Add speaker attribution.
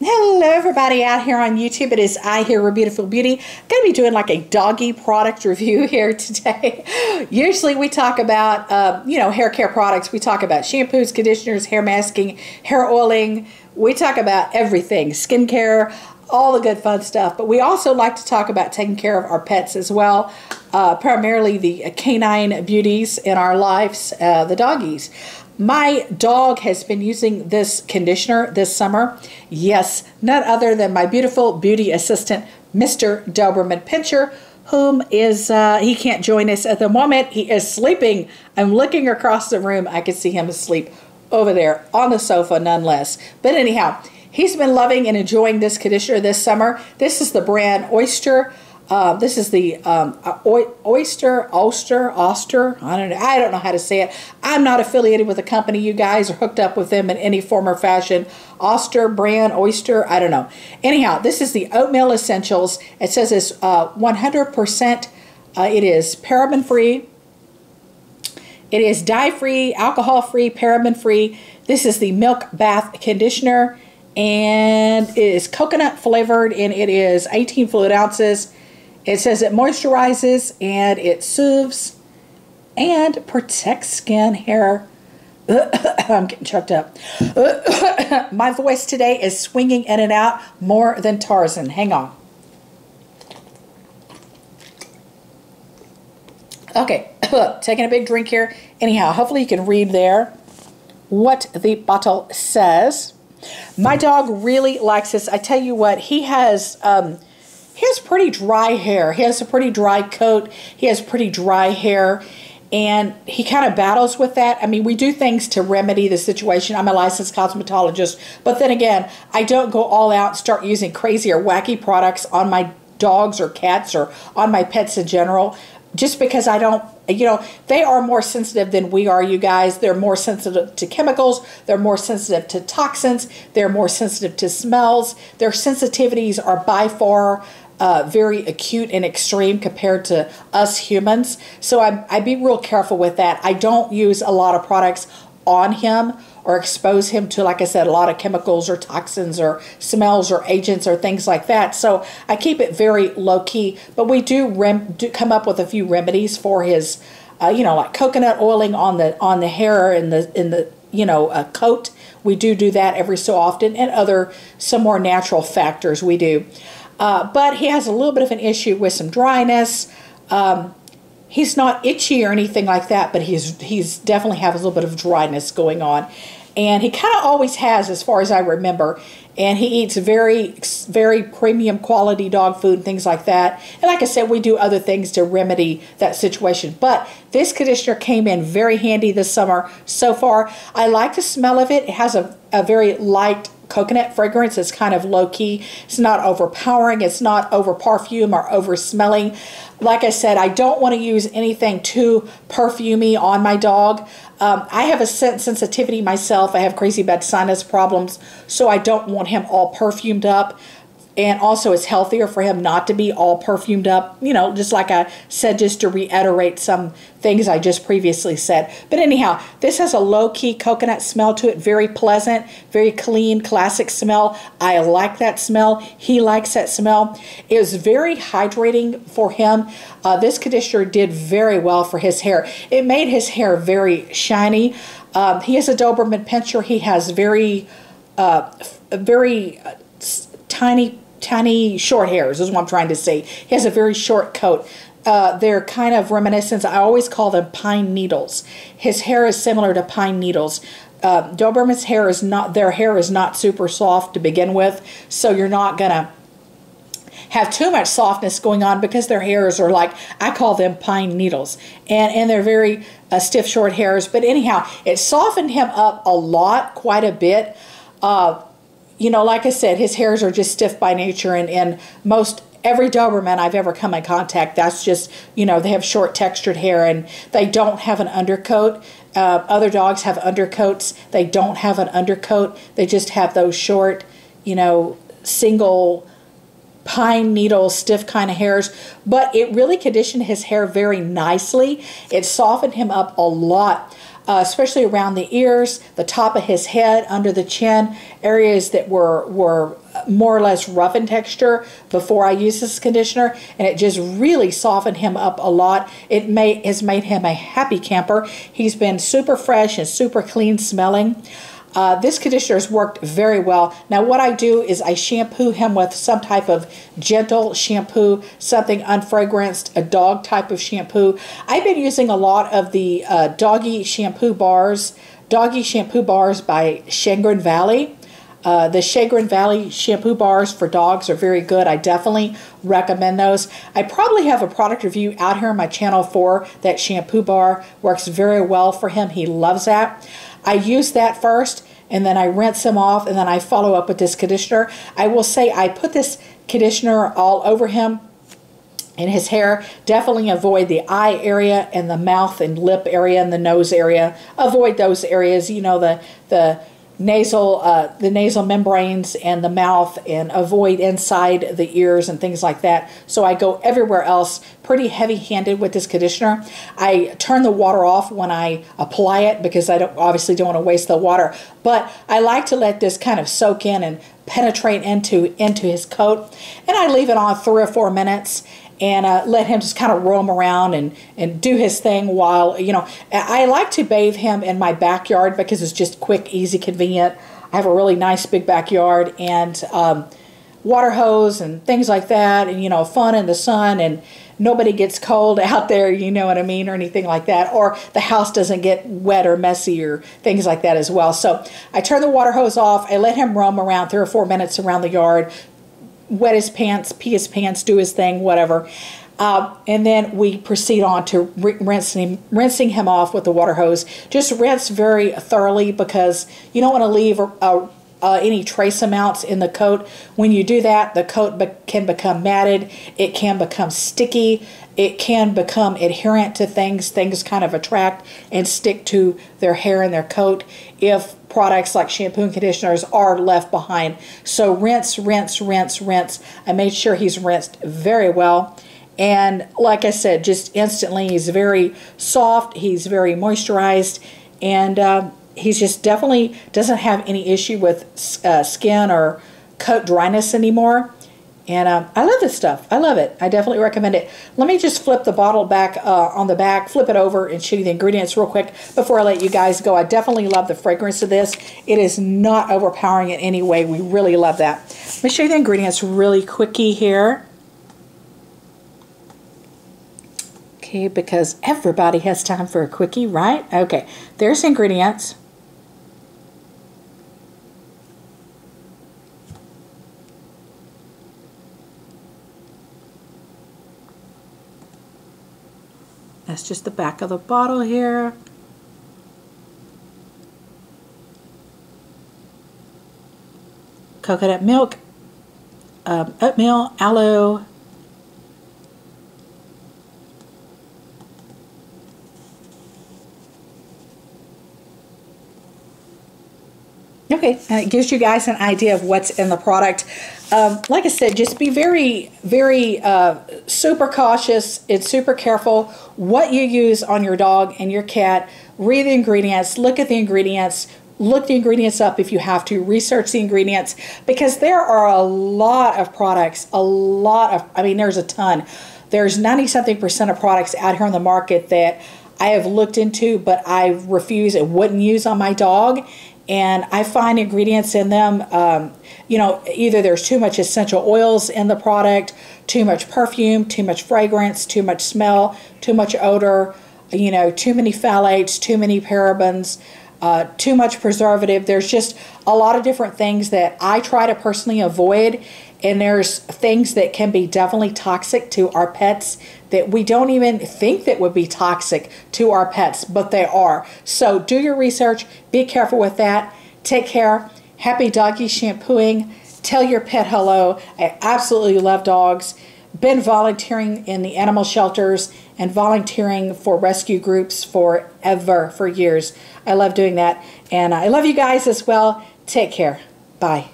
Speaker 1: Hello everybody out here on YouTube. It is I here, We're Beautiful Beauty. I'm going to be doing like a doggy product review here today. Usually we talk about, hair care products. We talk about shampoos, conditioners, hair masking, hair oiling. We talk about everything, skincare, all the good fun stuff. But we also like to talk about taking care of our pets as well, primarily the canine beauties in our lives, the doggies. My dog has been using this conditioner this summer. Yes, none other than my beautiful beauty assistant, Mr. Doberman Pinscher, whom is, he can't join us at the moment. He is sleeping. I'm looking across the room. I can see him asleep over there on the sofa nonetheless. But anyhow, he's been loving and enjoying this conditioner this summer. This is the brand Oster. This is the Oster. I don't know how to say it. I'm not affiliated with the company, you guys, or hooked up with them in any form or fashion. Oster brand, Oster, I don't know. Anyhow, this is the Oatmeal Essentials. It says it's 100%. It is paraben free. It is dye free, alcohol free, paraben free. This is the Milkbath conditioner, and it is coconut flavored, and it is 18 fluid ounces. It says it moisturizes and it soothes and protects skin, hair. I'm getting choked up. My voice today is swinging in and out more than Tarzan. Hang on. Okay, taking a big drink here. Anyhow, hopefully you can read there what the bottle says. My dog really likes this. I tell you what, he has pretty dry hair. He has a pretty dry coat. He has pretty dry hair, and he kind of battles with that. I mean, we do things to remedy the situation. I'm a licensed cosmetologist, but then again, I don't go all out and start using crazy or wacky products on my dogs or cats or on my pets in general, just because I don't, they are more sensitive than we are, you guys. They're more sensitive to chemicals. They're more sensitive to toxins. They're more sensitive to smells. Their sensitivities are by far very acute and extreme compared to us humans. So I be real careful with that. I don't use a lot of products on him or expose him to, like I said, a lot of chemicals or toxins or smells or agents or things like that. So I keep it very low key, but we do come up with a few remedies for his, like coconut oiling on the hair and the coat. We do that every so often, and some more natural factors we do. But he has a little bit of an issue with some dryness. He's not itchy or anything like that, but he's definitely has a little bit of dryness going on. And he kind of always has, as far as I remember. And he eats very, very premium quality dog food and things like that. And like I said, we do other things to remedy that situation. But this conditioner came in very handy this summer so far. I like the smell of it. It has a very light coconut fragrance. It's kind of low-key. It's not overpowering. It's not over perfume or over smelling. Like I said, I don't want to use anything too perfumey on my dog. I have a sensitivity myself. I have crazy bad sinus problems, so I don't want him all perfumed up. And also, it's healthier for him not to be all perfumed up, just like I said, just to reiterate some things I just previously said. But anyhow, this has a low-key coconut smell to it, very pleasant, very clean, classic smell. I like that smell. He likes that smell. It was very hydrating for him. This conditioner did very well for his hair. It made his hair very shiny. He is a Doberman Pinscher. He has very tiny short hairs is what I'm trying to say. He has a very short coat. They're kind of reminiscent. I always call them pine needles. His hair is similar to pine needles. Doberman's hair is not, their hair is not super soft to begin with, so you're not gonna have too much softness going on because their hairs are like, I call them pine needles, and they're very stiff short hairs. But anyhow, it softened him up a lot, quite a bit. Like I said, his hairs are just stiff by nature, and every Doberman I've ever come in contact, that's just, they have short textured hair and they don't have an undercoat. Other dogs have undercoats. They don't have an undercoat. They just have those short, single pine needle, stiff kind of hairs. But it really conditioned his hair very nicely. It softened him up a lot. Especially around the ears, the top of his head, under the chin, areas that were more or less rough in texture before I use this conditioner, and it just really softened him up a lot. It has made him a happy camper. He's been super fresh and super clean smelling. This conditioner has worked very well. Now what I do is I shampoo him with some type of gentle shampoo, something unfragranced, a dog type of shampoo. I've been using a lot of the doggy shampoo bars by Chagrin Valley. The Chagrin Valley shampoo bars for dogs are very good. I definitely recommend those. I probably have a product review out here on my channel for that shampoo bar. Works very well for him. He loves that. I use that first, and then I rinse him off, and then I follow up with this conditioner. I will say I put this conditioner all over him and his hair. Definitely avoid the eye area and the mouth and lip area and the nose area. Avoid those areas, you know, the nasal membranes and the mouth, and avoid inside the ears and things like that. So I go everywhere else pretty heavy-handed with this conditioner. I turn the water off when I apply it because I obviously don't want to waste the water. But I like to let this kind of soak in and penetrate into his coat. And I leave it on 3 or 4 minutes and let him just kind of roam around and do his thing while, you know, I like to bathe him in my backyard because it's just quick, easy, convenient. I have a really nice big backyard, and water hose and things like that, and, you know, fun in the sun, and nobody gets cold out there, you know what I mean, or anything like that, or the house doesn't get wet or messy or things like that as well. So I turn the water hose off. I let him roam around 3 or 4 minutes around the yard, wet his pants, pee his pants, do his thing, whatever. And then we proceed on to rinsing him off with the water hose. Just rinse very thoroughly because you don't want to leave any trace amounts in the coat. When you do that, the coat can become matted. It can become sticky. It can become adherent to things. Things kind of attract and stick to their hair and their coat if products like shampoo and conditioners are left behind. So rinse, rinse, rinse, rinse. I made sure he's rinsed very well. And like I said, just instantly, he's very soft, he's very moisturized, and he's just definitely doesn't have any issue with skin or coat dryness anymore. And I love this stuff. I love it. I definitely recommend it. Let me just flip the bottle back on the back, flip it over, and show you the ingredients real quick before I let you guys go. I definitely love the fragrance of this. It is not overpowering in any way. We really love that. Let me show you the ingredients really quickie here. Okay, because everybody has time for a quickie, right? Okay, there's the ingredients. That's just the back of the bottle here. Coconut milk, oatmeal, aloe, okay, and it gives you guys an idea of what's in the product. Like I said, just be very, very super cautious and super careful what you use on your dog and your cat. Read the ingredients, look at the ingredients, look the ingredients up if you have to, research the ingredients, because there are a lot of products, I mean, there's a ton. There's 90-something% of products out here on the market that I have looked into, but I refuse and wouldn't use on my dog. And I find ingredients in them, you know, either there's too much essential oils in the product, too much perfume, too much fragrance, too much smell, too much odor, you know, too many phthalates, too many parabens, too much preservative. There's just a lot of different things that I try to personally avoid. And there's things that can be definitely toxic to our pets that we don't even think that would be toxic to our pets, but they are. So do your research. Be careful with that. Take care. Happy doggy shampooing. Tell your pet hello. I absolutely love dogs. Been volunteering in the animal shelters and volunteering for rescue groups for years. I love doing that. And I love you guys as well. Take care. Bye.